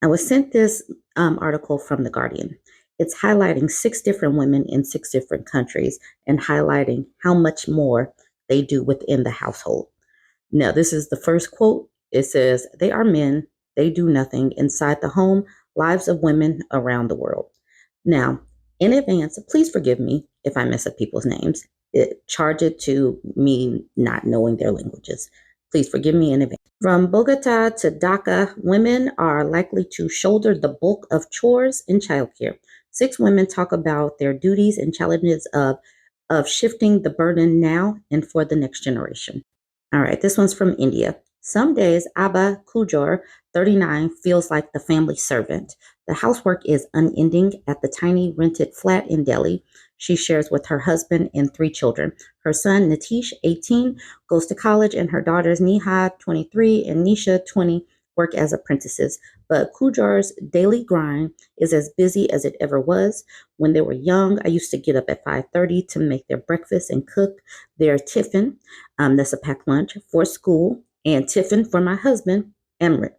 I was sent this article from The Guardian. It's highlighting 6 different women in 6 different countries and highlighting how much more they do within the household. Now, this is the first quote. It says, "They are men, they do nothing inside the home, lives of women around the world." Now, in advance, please forgive me if I mess up people's names. Charge it to me not knowing their languages. Please forgive me in advance. From Bogota to Dhaka, women are likely to shoulder the bulk of chores in childcare. 6 women talk about their duties and challenges of shifting the burden now and for the next generation. All right, this one's from India. Some days, Abba Kujor, 39, feels like the family servant. The housework is unending at the tiny rented flat in Delhi. She shares with her husband and 3 children. Her son, Nitish, 18, goes to college, and her daughters, Neha, 23, and Nisha, 20, work as apprentices. But Kujor's daily grind is as busy as it ever was. When they were young, I used to get up at 5:30 to make their breakfast and cook their tiffin, that's a packed lunch, for school, and tiffin for my husband, Amrit.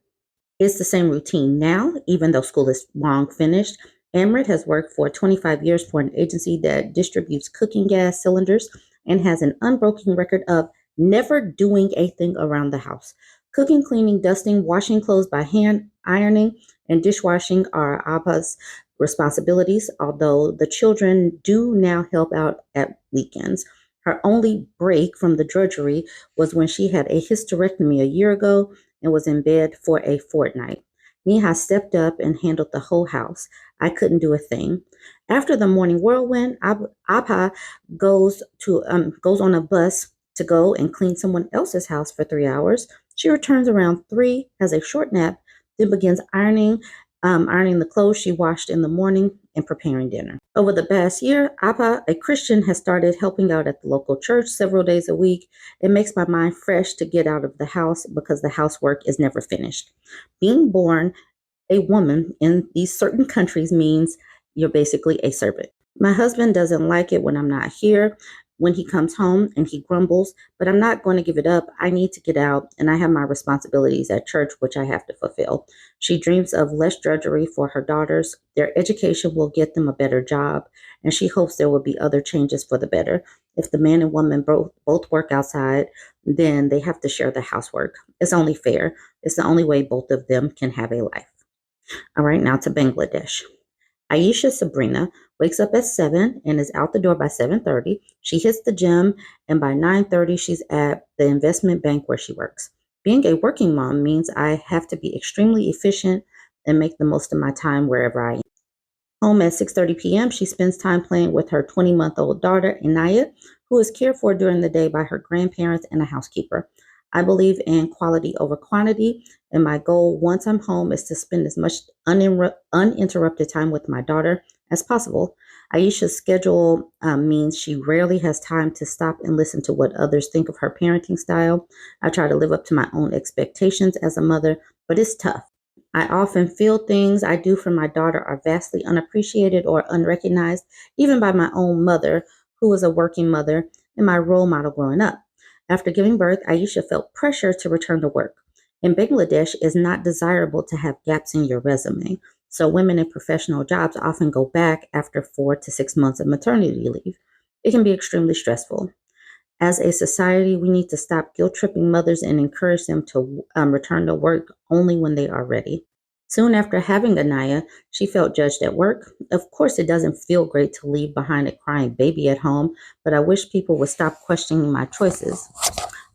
It's the same routine now, even though school is long finished. Amrit has worked for 25 years for an agency that distributes cooking gas cylinders and has an unbroken record of never doing a thing around the house. Cooking, cleaning, dusting, washing clothes by hand, ironing, and dishwashing are Abba's responsibilities, although the children do now help out at weekends. Her only break from the drudgery was when she had a hysterectomy a year ago and was in bed for a fortnight. Neha stepped up and handled the whole house. I couldn't do a thing. After the morning whirlwind, Abha goes on a bus to go and clean someone else's house for 3 hours. She returns around 3, has a short nap, then begins ironing the clothes she washed in the morning and preparing dinner. Over the past year, Appa, a Christian, has started helping out at the local church several days a week. It makes my mind fresh to get out of the house because the housework is never finished. Being born a woman in these certain countries means you're basically a servant. My husband doesn't like it when I'm not here, when he comes home and he grumbles, but I'm not going to give it up. I need to get out, and I have my responsibilities at church, which I have to fulfill. She dreams of less drudgery for her daughters. Their education will get them a better job, and she hopes there will be other changes for the better. If the man and woman both work outside, then they have to share the housework. It's only fair. It's the only way both of them can have a life. All right, now to Bangladesh. Aisha Sabrina wakes up at 7 and is out the door by 7:30. She hits the gym, and by 9:30 she's at the investment bank where she works. Being a working mom means I have to be extremely efficient and make the most of my time wherever I am. Home at 6:30 p.m., she spends time playing with her 20-month-old daughter, Inaya, who is cared for during the day by her grandparents and a housekeeper. I believe in quality over quantity, and my goal once I'm home is to spend as much uninterrupted time with my daughter as possible. Aisha's schedule means she rarely has time to stop and listen to what others think of her parenting style. I try to live up to my own expectations as a mother, but it's tough. I often feel things I do for my daughter are vastly unappreciated or unrecognized, even by my own mother, who was a working mother and my role model growing up. After giving birth, Aisha felt pressure to return to work. In Bangladesh, it's not desirable to have gaps in your resume, so women in professional jobs often go back after 4 to 6 months of maternity leave. It can be extremely stressful. As a society, we need to stop guilt tripping mothers and encourage them to return to work only when they are ready. Soon after having Anaya, she felt judged at work. Of course, it doesn't feel great to leave behind a crying baby at home, but I wish people would stop questioning my choices.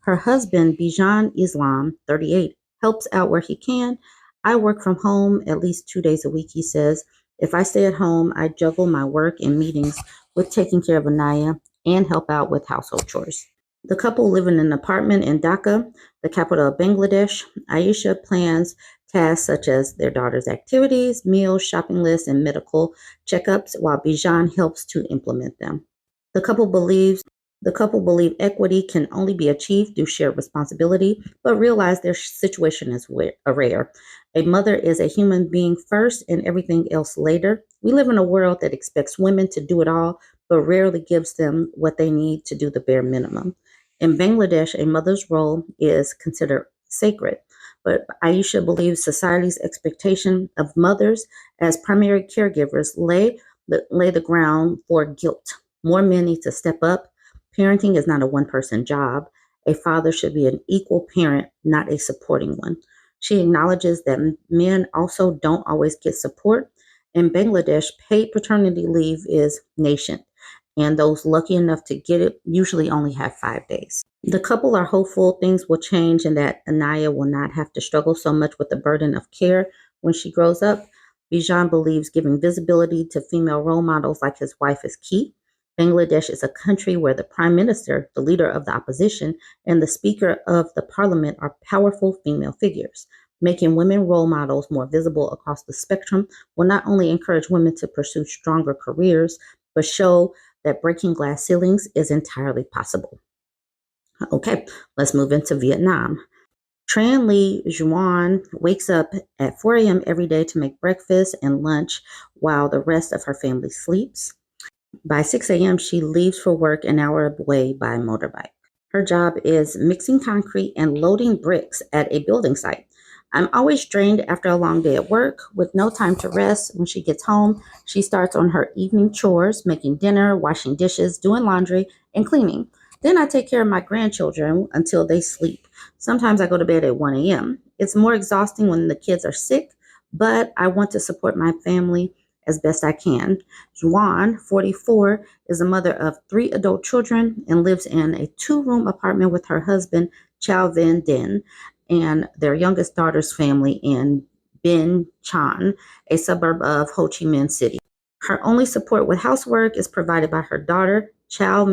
Her husband, Bijan Islam, 38, helps out where he can. I work from home at least 2 days a week, he says. If I stay at home, I juggle my work and meetings with taking care of Anaya and help out with household chores. The couple live in an apartment in Dhaka, the capital of Bangladesh. Aisha plans tasks such as their daughter's activities, meals, shopping lists, and medical checkups, while Bijan helps to implement them. The couple believes the couple believe equity can only be achieved through shared responsibility, but realize their situation is rare. A mother is a human being first and everything else later. We live in a world that expects women to do it all, but rarely gives them what they need to do the bare minimum. In Bangladesh, a mother's role is considered sacred, but Aisha believes society's expectation of mothers as primary caregivers lay the ground for guilt. More men need to step up. Parenting is not a one-person job. A father should be an equal parent, not a supporting one. She acknowledges that men also don't always get support. In Bangladesh, paid paternity leave is nascent, and those lucky enough to get it usually only have 5 days. The couple are hopeful things will change and that Anaya will not have to struggle so much with the burden of care when she grows up. Bijan believes giving visibility to female role models like his wife is key. Bangladesh is a country where the prime minister, the leader of the opposition, and the speaker of the parliament are powerful female figures. Making women role models more visible across the spectrum will not only encourage women to pursue stronger careers, but show that breaking glass ceilings is entirely possible. Okay, let's move into Vietnam. Tran Lee Juan wakes up at 4 a.m. every day to make breakfast and lunch while the rest of her family sleeps. By 6 a.m., she leaves for work an hour away by motorbike. Her job is mixing concrete and loading bricks at a building site. I'm always drained after a long day at work with no time to rest. When she gets home, she starts on her evening chores, making dinner, washing dishes, doing laundry, and cleaning. Then I take care of my grandchildren until they sleep. Sometimes I go to bed at 1 a.m. It's more exhausting when the kids are sick, but I want to support my family as best I can. Juan, 44, is a mother of 3 adult children and lives in a 2-room apartment with her husband, Chow Van Den, and their youngest daughter's family in Binh Chanh, a suburb of Ho Chi Minh City. Her only support with housework is provided by her daughter, Chow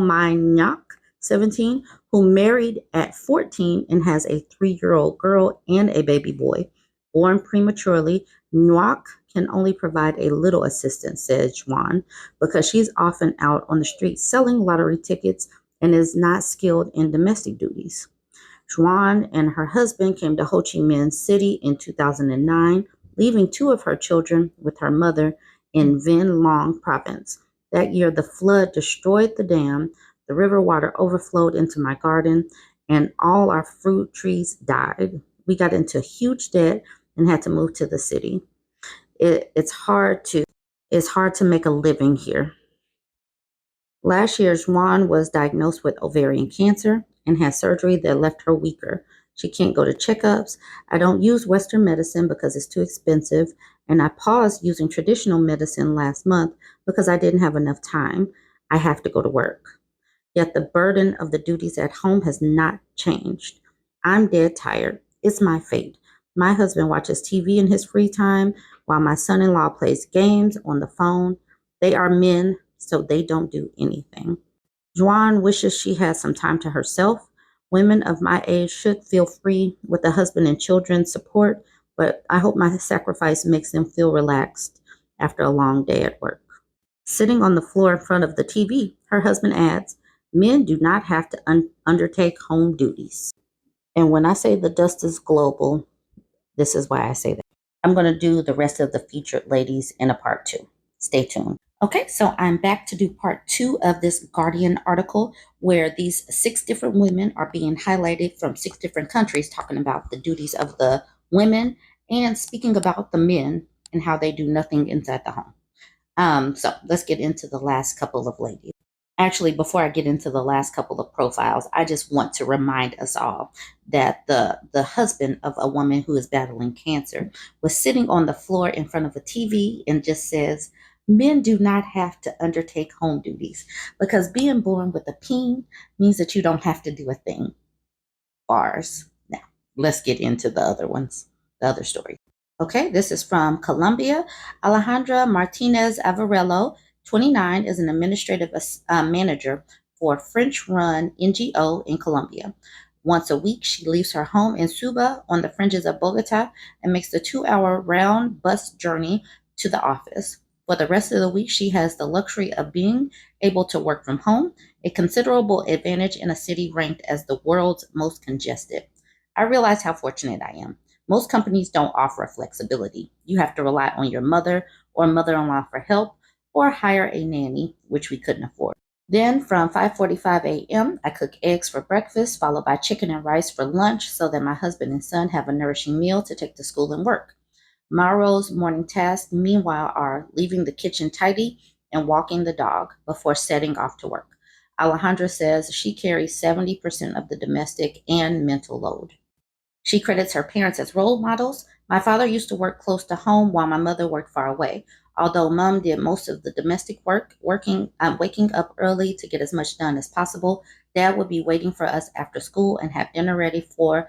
Mai Nyak, 17, who married at 14 and has a 3-year-old girl and a baby boy. Born prematurely, Nyak can only provide a little assistance, says Juan, because she's often out on the streets selling lottery tickets and is not skilled in domestic duties. Juan and her husband came to Ho Chi Minh City in 2009, leaving 2 of her children with her mother in Vinh Long province. That year, the flood destroyed the dam, the river water overflowed into my garden, and all our fruit trees died. We got into huge debt and had to move to the city. It's hard to make a living here. Last year, Juan was diagnosed with ovarian cancer and had surgery that left her weaker. She can't go to checkups. I don't use Western medicine because it's too expensive, and I paused using traditional medicine last month because I didn't have enough time. I have to go to work. Yet the burden of the duties at home has not changed. I'm dead tired. It's my fate. My husband watches TV in his free time while my son-in-law plays games on the phone. They are men, so they don't do anything. Juan wishes she had some time to herself. Women of my age should feel free with a husband and children support, but I hope my sacrifice makes them feel relaxed after a long day at work. Sitting on the floor in front of the TV, her husband adds, men do not have to undertake home duties. And when I say the dust is global, this is why I say that. I'm going to do the rest of the featured ladies in a part 2. Stay tuned. Okay, so I'm back to do part 2 of this Guardian article where these 6 different women are being highlighted from 6 different countries, talking about the duties of the women and speaking about the men and how they do nothing inside the home. So let's get into the last couple of ladies. Actually, before I get into the last couple of profiles, I just want to remind us all that the husband of a woman who is battling cancer was sitting on the floor in front of a TV and just says, men do not have to undertake home duties because being born with a peen means that you don't have to do a thing. Bars. Now, let's get into the other ones, the other story. Okay, this is from Colombia. Alejandra Martinez Avarello, 29, is an administrative manager for a French-run NGO in Colombia. Once a week, she leaves her home in Suba on the fringes of Bogota and makes the 2-hour round bus journey to the office. For the rest of the week, she has the luxury of being able to work from home, a considerable advantage in a city ranked as the world's most congested. I realize how fortunate I am. Most companies don't offer flexibility. You have to rely on your mother or mother-in-law for help or hire a nanny, which we couldn't afford. Then from 5:45 a.m., I cook eggs for breakfast, followed by chicken and rice for lunch so that my husband and son have a nourishing meal to take to school and work. Maro's morning tasks, meanwhile, are leaving the kitchen tidy and walking the dog before setting off to work. Alejandra says she carries 70% of the domestic and mental load. She credits her parents as role models. My father used to work close to home while my mother worked far away. Although mom did most of the domestic work, waking up early to get as much done as possible, dad would be waiting for us after school and have dinner ready for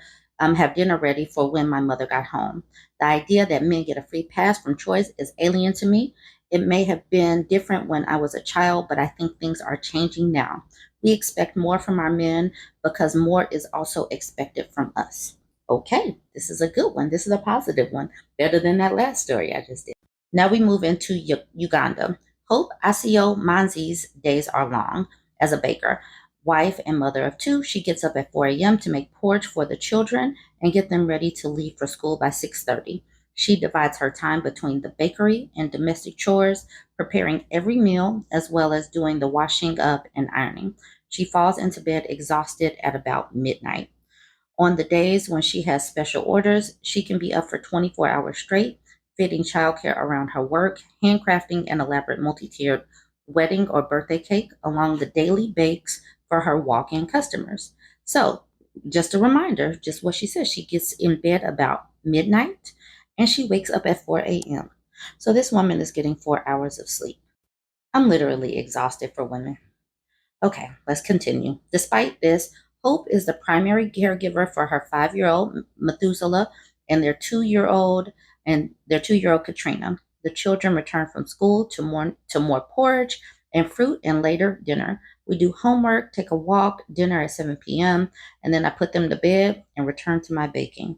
when my mother got home. The idea that men get a free pass from chores is alien to me. It may have been different when I was a child, but I think things are changing now. We expect more from our men because more is also expected from us. Okay, this is a good one. This is a positive one. Better than that last story I just did. Now we move into Uganda. Hope Asio Manzi's days are long as a baker. Wife and mother of two, she gets up at 4 a.m. to make porridge for the children and get them ready to leave for school by 6:30. She divides her time between the bakery and domestic chores, preparing every meal as well as doing the washing up and ironing. She falls into bed exhausted at about midnight. On the days when she has special orders, she can be up for 24 hours straight, fitting childcare around her work, handcrafting an elaborate multi-tiered wedding or birthday cake along the daily bakes for her walk-in customers. So, just a reminder, just what she says, she gets in bed about midnight and she wakes up at 4 a.m. So this woman is getting 4 hours of sleep. I'm literally exhausted for women. Okay, let's continue. Despite this, Hope is the primary caregiver for her 5-year-old Methuselah and their 2-year-old Katrina. The children return from school to more porridge and fruit and later dinner. We do homework, take a walk, dinner at 7 p.m., and then I put them to bed and return to my baking.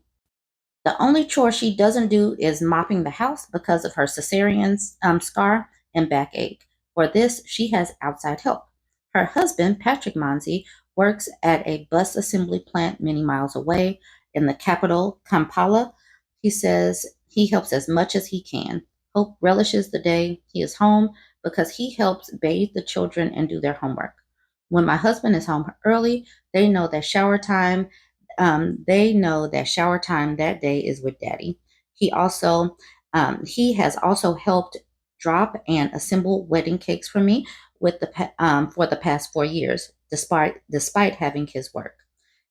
The only chore she doesn't do is mopping the house because of her cesarean scar and backache. For this, she has outside help. Her husband, Patrick Manzi, works at a bus assembly plant many miles away in the capital, Kampala. He says he helps as much as he can. Hope relishes the day he is home because he helps bathe the children and do their homework. When my husband is home early, they know that shower time that day is with daddy. He has also helped drop and assemble wedding cakes for me for the past 4 years, despite having his work.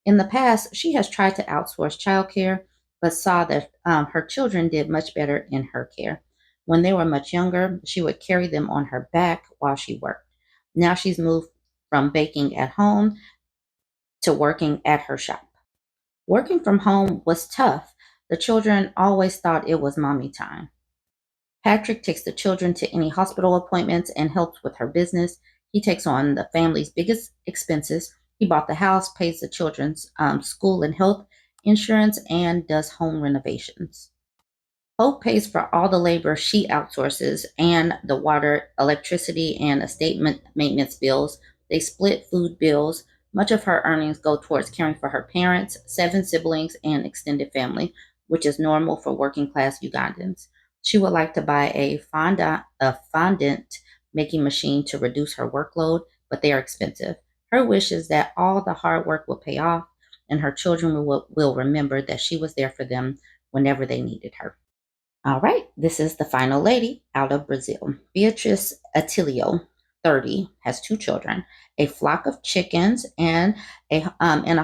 In the past, she has tried to outsource childcare, but saw that her children did much better in her care. When they were much younger, she would carry them on her back while she worked. Now she's moved from baking at home to working at her shop. Working from home was tough. The children always thought it was mommy time. Patrick takes the children to any hospital appointments and helps with her business. He takes on the family's biggest expenses. He bought the house, pays the children's school and health insurance, and does home renovations. Hope pays for all the labor she outsources and the water, electricity, and estate maintenance bills. They split food bills. Much of her earnings go towards caring for her parents, 7 siblings, and extended family, which is normal for working class Ugandans. She would like to buy a fondant making machine to reduce her workload, but they are expensive. Her wish is that all the hard work will pay off and her children will remember that she was there for them whenever they needed her. All right, this is the final lady out of Brazil. Beatrice Atilio, 30, has 2 children, a flock of chickens, and a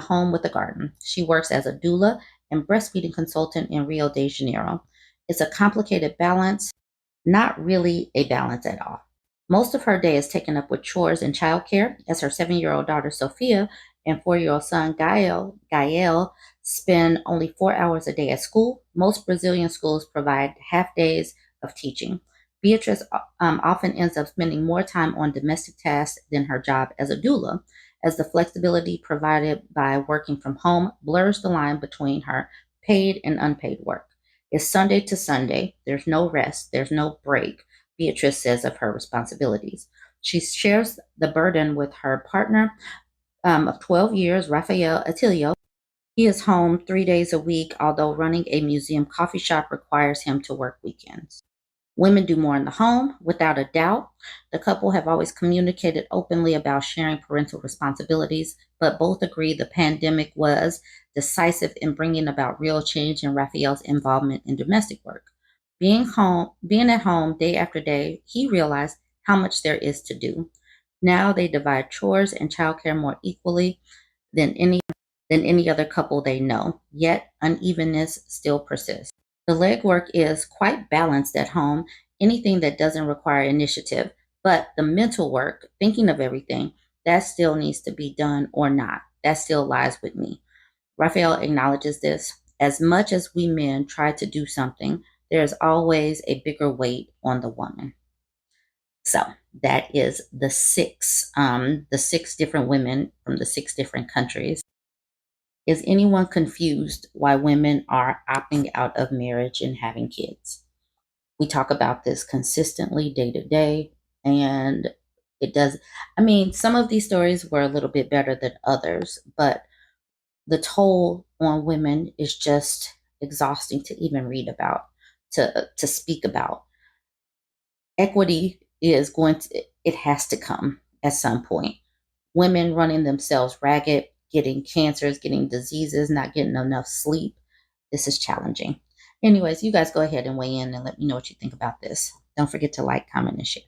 home with a garden. She works as a doula and breastfeeding consultant in Rio de Janeiro. It's a complicated balance, not really a balance at all. Most of her day is taken up with chores and childcare, as her 7-year-old daughter Sophia and 4-year-old son Gael spend only 4 hours a day at school. Most Brazilian schools provide half days of teaching. Beatrice often ends up spending more time on domestic tasks than her job as a doula, as the flexibility provided by working from home blurs the line between her paid and unpaid work. It's Sunday to Sunday. There's no rest. There's no break, Beatrice says of her responsibilities. She shares the burden with her partner of 12 years, Rafael Atilio. He is home 3 days a week, although running a museum coffee shop requires him to work weekends. Women do more in the home, without a doubt. The couple have always communicated openly about sharing parental responsibilities, but both agree the pandemic was decisive in bringing about real change in Raphael's involvement in domestic work. Being at home day after day, he realized how much there is to do. Now they divide chores and childcare more equally than any other couple they know, yet unevenness still persists. The legwork is quite balanced at home, anything that doesn't require initiative, but the mental work, thinking of everything, that still needs to be done or not. That still lies with me. Raphael acknowledges this. As much as we men try to do something, there is always a bigger weight on the woman. So that is the six different women from the six different countries. Is anyone confused why women are opting out of marriage and having kids? We talk about this consistently day to day, and it does. I mean, some of these stories were a little bit better than others, but the toll on women is just exhausting to even read about, to speak about. Equity is it has to come at some point. Women running themselves ragged, getting cancers, getting diseases, not getting enough sleep. This is challenging. Anyways, you guys go ahead and weigh in and let me know what you think about this. Don't forget to like, comment, and share.